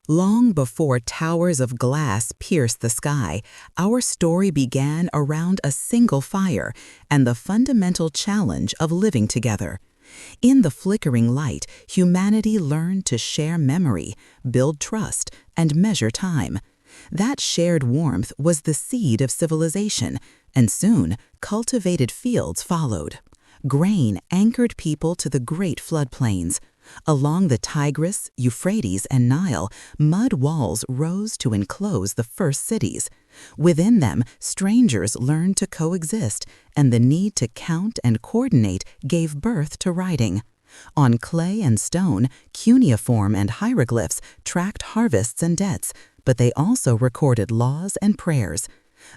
Long before towers of glass pierced the sky, our story began around a single fire and the fundamental challenge of living together. In the flickering light, humanity learned to share memory, build trust, and measure time. That shared warmth was the seed of civilization, and soon cultivated fields followed. Grain anchored people to the great floodplains. Along the Tigris, Euphrates, and Nile, mud walls rose to enclose the first cities. Within them, strangers learned to coexist, and the need to count and coordinate gave birth to writing. On clay and stone, cuneiform and hieroglyphs tracked harvests and debts, but they also recorded laws and prayers.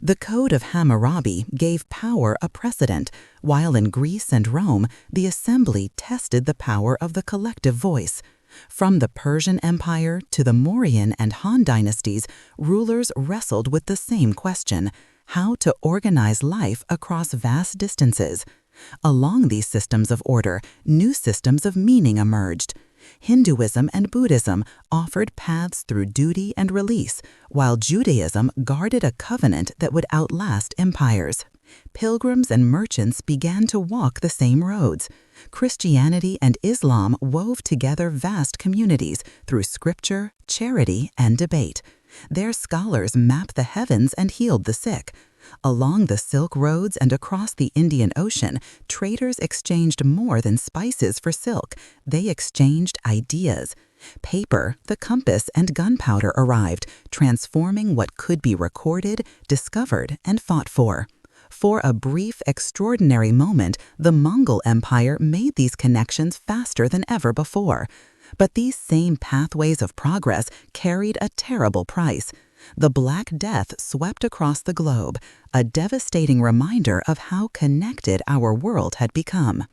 The Code of Hammurabi gave power a precedent, while in Greece and Rome, the assembly tested the power of the collective voice. From the Persian Empire to the Mauryan and Han dynasties, rulers wrestled with the same question: how to organize life across vast distances. Along these systems of order, new systems of meaning emerged. Hinduism and Buddhism offered paths through duty and release, while Judaism guarded a covenant that would outlast empires. Pilgrims and merchants began to walk the same roads. Christianity and Islam wove together vast communities through scripture, charity, and debate. Their scholars mapped the heavens and healed the sick. Along the Silk Roads and across the Indian Ocean, traders exchanged more than spices for silk. They exchanged ideas. Paper, the compass, and gunpowder arrived, transforming what could be recorded, discovered, and fought for. For a brief, extraordinary moment, the Mongol Empire made these connections faster than ever before. But these same pathways of progress carried a terrible price. The Black Death swept across the globe, a devastating reminder of how connected our world had become.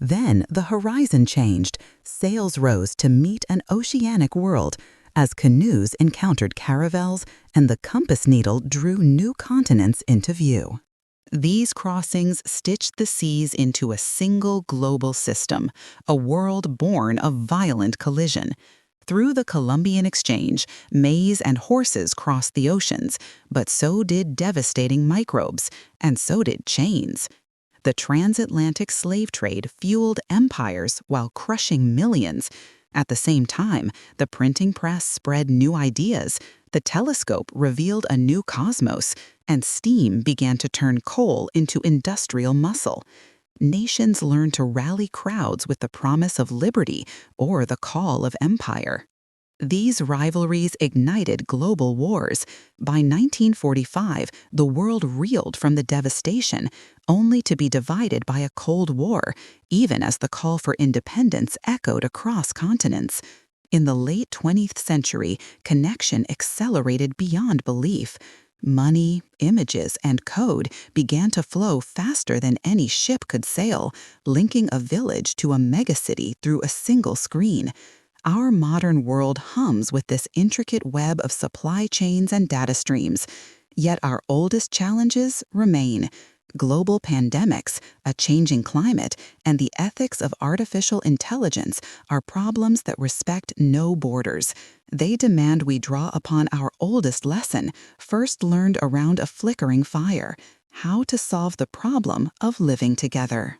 Then the horizon changed. Sails rose to meet an oceanic world, as canoes encountered caravels and the compass needle drew new continents into view. These crossings stitched the seas into a single global system, a world born of violent collision. Through the Columbian Exchange, maize and horses crossed the oceans, but so did devastating microbes, and so did chains. The transatlantic slave trade fueled empires while crushing millions. At the same time, the printing press spread new ideas, the telescope revealed a new cosmos, and steam began to turn coal into industrial muscle. Nations learned to rally crowds with the promise of liberty or the call of empire. These rivalries ignited global wars. By 1945, the world reeled from the devastation, only to be divided by a Cold War, even as the call for independence echoed across continents. In the late 20th century, connection accelerated beyond belief. Money, images, and code began to flow faster than any ship could sail, linking a village to a megacity through a single screen. Our modern world hums with this intricate web of supply chains and data streams. Yet our oldest challenges remain. Global pandemics, a changing climate, and the ethics of artificial intelligence are problems that respect no borders. They demand we draw upon our oldest lesson, first learned around a flickering fire: how to solve the problem of living together.